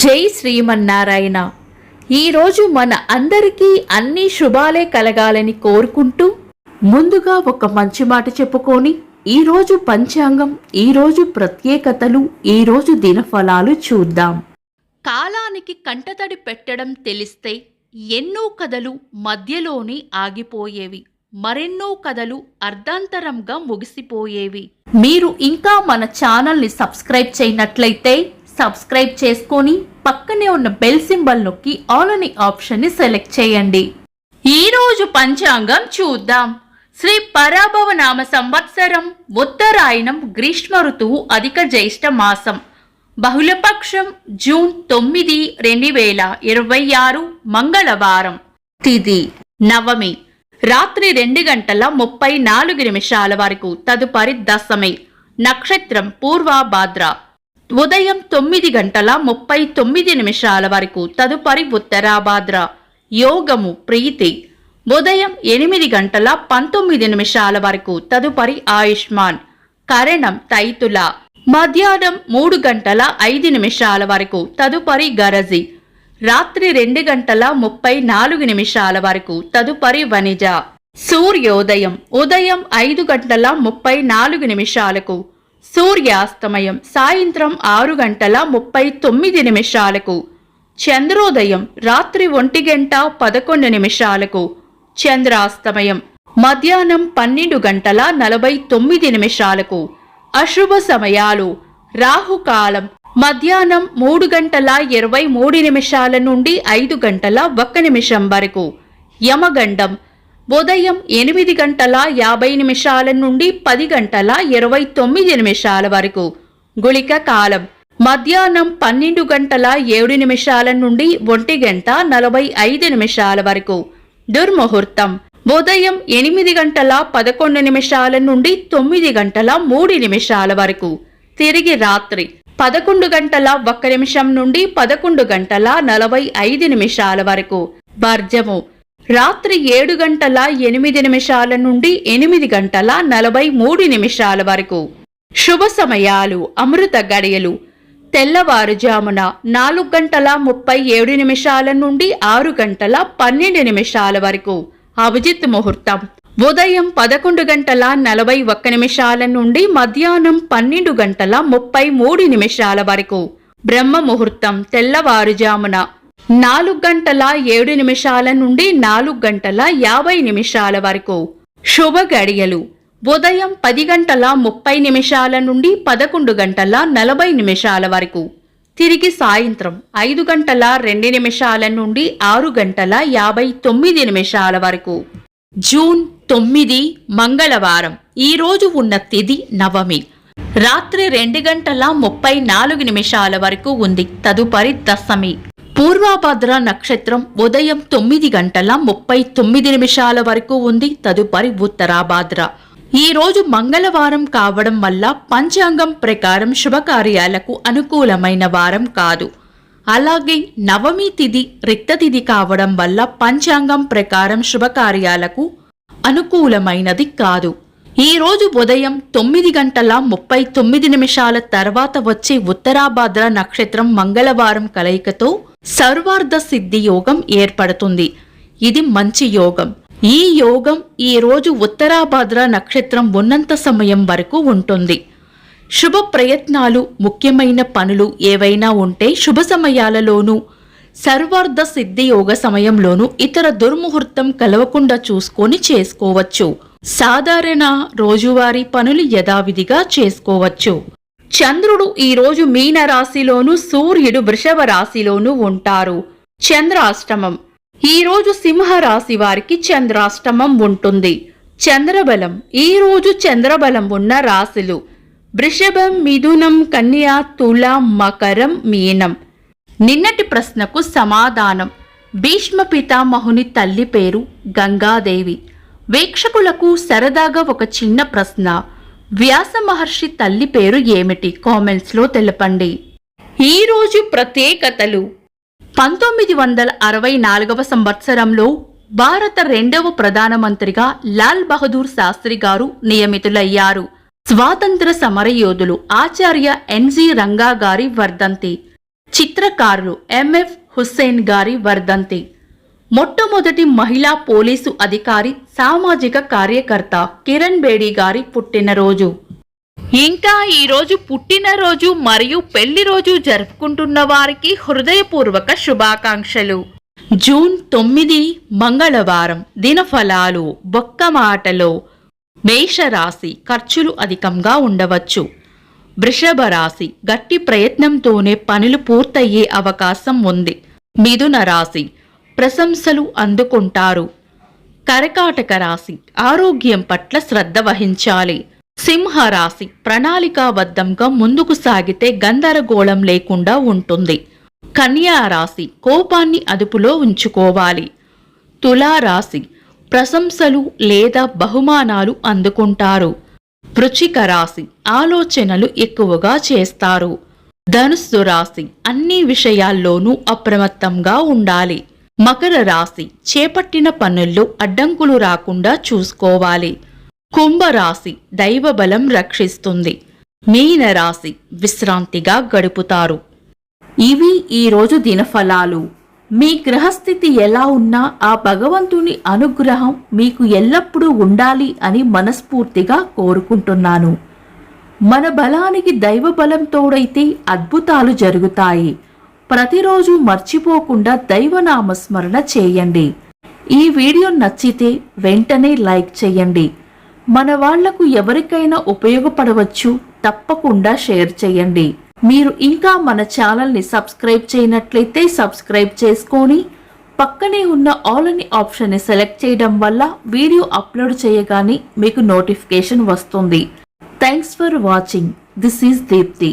జై శ్రీమన్నారాయణ. ఈరోజు మన అందరికీ అన్ని శుభాలే కలగాలని కోరుకుంటూ ముందుగా ఒక మంచి మాట చెప్పుకొని ఈరోజు పంచాంగం, ఈరోజు ప్రత్యేకతలు, ఈరోజు దినఫలాలు చూద్దాం. కాలానికి కంటతడి పెట్టడం తెలిస్తే ఎన్నో కథలు మధ్యలోనే ఆగిపోయేవి, మరెన్నో కథలు అర్ధాంతరంగా ముగిసిపోయేవి. మీరు ఇంకా మన ఛానల్ని సబ్స్క్రైబ్ చేయనట్లయితే సబ్స్క్రైబ్ చేసుకొని పక్కనే ఉన్న బెల్ సింబల్ నొక్కి ఆల్ అనే ఆప్షన్ ని సెలెక్ట్ చేయండి. ఈరోజు పంచాంగం చూద్దాం. శ్రీ పరాభవ నామ సంవత్సరం, ఉత్తరాయణం, గ్రీష్మ ఋతువు, అధిక జ్యేష్ఠ మాసం, బహుళపక్షం, జూన్ 9, 2026 మంగళవారం. తిథి నవమి, రాత్రి 2:34 వరకు, తదుపరి దశమి. నక్షత్రం పూర్వభాద్ర, ఉదయం 9:39 వరకు, తదుపరి ఉత్తరాభాద్ర. యోగము ప్రీతి, ఉదయం 8:19 వరకు, తదుపరి ఆయుష్మాన్. కరణం తైతుల, మధ్యాహ్నం 3:05 వరకు, తదుపరి గరజి. రాత్రి 2:34 వరకు, తదుపరి వనిజ. సూర్యోదయం ఉదయం 5:34, సూర్యాస్తమయం సాయంత్రం 6:39. చంద్రోదయం రాత్రి 1:11, చంద్రాస్తమయం మధ్యాహ్నం 12:49. అశుభ సమయాలు: రాహుకాలం మధ్యాహ్నం 3:23 నుండి 5:01 వరకు, యమగండం ఉదయం 8:50 నుండి 10:29 వరకు, గుళిక కాలం మధ్యాహ్నం 12:07 నుండి 1:45 వరకు, దుర్ముహూర్తం ఉదయం 8:11 నుండి 9:03 వరకు, తిరిగి రాత్రి 11:01 నుండి 11:45 వరకు, వర్జము రాత్రి 7:08 నుండి 8:43 వరకు. శుభ సమయాలు: అమృత గడియలు తెల్లవారుజామున 4:37 నుండి 6:12 వరకు, అభిజిత్ ముహూర్తం ఉదయం 11:41 నుండి మధ్యాహ్నం 12:33 వరకు, బ్రహ్మ ముహూర్తం తెల్లవారుజామున 4:07 నుండి 4:50 వరకు. శుభ గడియలు ఉదయం 10:30 నుండి 11:40 వరకు, తిరిగి సాయంత్రం 5:02 నుండి 6:59 వరకు. జూన్ 9 మంగళవారం. ఈరోజు ఉన్న తిథి నవమి, రాత్రి 2:34 వరకు ఉంది, తదుపరి దశమి. పూర్వభద్ర నక్షత్రం ఉదయం 9:39 వరకు ఉంది, తదుపరి ఉత్తరాభాద్ర. ఈ రోజు మంగళవారం కావడం వల్ల పంచాంగం ప్రకారం శుభకార్యాలకు అనుకూలమైన వారం కాదు. అలాగే నవమి తిథి రిక్త తిథి కావడం వల్ల పంచాంగం ప్రకారం శుభకార్యాలకు అనుకూలమైనది కాదు. ఈ రోజు ఉదయం 9:39 తర్వాత వచ్చే ఉత్తరాభాద్ర నక్షత్రం మంగళవారం కలయికతో సర్వార్థ సిద్ధి యోగం ఏర్పడుతుంది. ఇది మంచి యోగం. ఈ యోగం ఈ రోజు ఉత్తరాభాద్ర నక్షత్రం ఉన్నంత సమయం వరకు ఉంటుంది. శుభ ప్రయత్నాలు, ముఖ్యమైన పనులు ఏవైనా ఉంటే శుభ సమయాలలోనూ, సర్వార్థ సిద్ధి యోగ సమయంలోనూ ఇతర దుర్ముహూర్తం కలవకుండా చూసుకొని చేసుకోవచ్చు. సాధారణ రోజువారీ పనులు యథావిధిగా చేసుకోవచ్చు. చంద్రుడు ఈరోజు మీన రాశిలోను, సూర్యుడు వృషభ రాశిలోనూ ఉంటారు. చంద్రాష్టమం ఈరోజు సింహ రాశి వారికి చంద్రాష్టమం ఉంటుంది. చంద్రబలం ఈరోజు చంద్రబలం ఉన్న రాశులు వృషభం, మిథునం, కన్యా, తుల, మకరం, మీనం. నిన్నటి ప్రశ్నకు సమాధానం: భీష్మ పితామహుని తల్లి పేరు గంగాదేవి. వీక్షకులకు సరదాగా ఒక చిన్న ప్రశ్న: వ్యాస మహర్షి తల్లి పేరు ఏమిటి? కామెంట్స్ లో తెలపండి. ఈరోజు ప్రత్యేకతలు: 1964 సంవత్సరంలో భారత 2వ ప్రధానమంత్రిగా లాల్ బహదూర్ శాస్త్రి గారు నియమితులయ్యారు. స్వాతంత్ర సమరయోధులు ఆచార్య ఎన్జి రంగా గారి వర్ధంతి చిత్రకారులు ఎంఎఫ్ హుస్సేన్ గారి వర్ధంతి. మొట్టమొదటి మహిళా పోలీసు అధికారి, సామాజిక కార్యకర్త కిరణ్ బేడి గారి పుట్టినరోజు. ఇంకా ఈరోజు పుట్టినరోజు మరియు పెళ్లి రోజు జరుపుకుంటున్న వారికి హృదయపూర్వక శుభాకాంక్షలు. జూన్ 9 మంగళవారం. దినఫలాలు. బొక్క మాటలో మేషరాశి ఖర్చులు అధికంగా ఉండవచ్చు. వృషభ రాశి గట్టి ప్రయత్నంతోనే పనులు పూర్తయ్యే అవకాశం ఉంది. మిథున రాశి ప్రశంసలు అందుకుంటారు. కర్కాటక రాశి ఆరోగ్యం పట్ల శ్రద్ధ వహించాలి. సింహరాశి ప్రణాళికాబద్ధంగా ముందుకు సాగితే గందరగోళం లేకుండా ఉంటుంది. కన్యా రాశి కోపాన్ని అదుపులో ఉంచుకోవాలి. తులారాశి ప్రశంసలు లేదా బహుమానాలు అందుకుంటారు. వృశ్చిక రాశి ఆలోచనలు ఎక్కువగా చేస్తారు. ధనుస్సు రాశి అన్ని విషయాల్లోనూ అప్రమత్తంగా ఉండాలి. మకర రాశి చేపట్టిన పనుల్లో అడ్డంకులు రాకుండా చూసుకోవాలి. కుంభరాశి దైవబలం రక్షిస్తుంది. మీనరాశి విశ్రాంతిగా గడుపుతారు. ఇవి ఈరోజు దినఫలాలు. మీ గ్రహస్థితి ఎలా ఉన్నా ఆ భగవంతుని అనుగ్రహం మీకు ఎల్లప్పుడూ ఉండాలి అని మనస్ఫూర్తిగా కోరుకుంటున్నాను. మన బలానికి దైవ బలం తోడైతే అద్భుతాలు జరుగుతాయి. ప్రతిరోజు మర్చిపోకుండా దైవనామస్మరణ చేయండి. ఈ వీడియో నచ్చితే వెంటనే లైక్ చేయండి. మన వాళ్లకు ఎవరికైనా ఉపయోగపడవచ్చు. తప్పకుండా షేర్ చేయండి. మీరు ఇంకా మన ఛానల్ని సబ్స్క్రైబ్ చేయనట్లయితే సబ్స్క్రైబ్ చేసుకొని పక్కనే ఉన్న ఆల్ అని ఆప్షన్ని సెలెక్ట్ చేయడం వల్ల వీడియో అప్లోడ్ చేయగానే మీకు నోటిఫికేషన్ వస్తుంది. Thanks for watching. This is Deepti.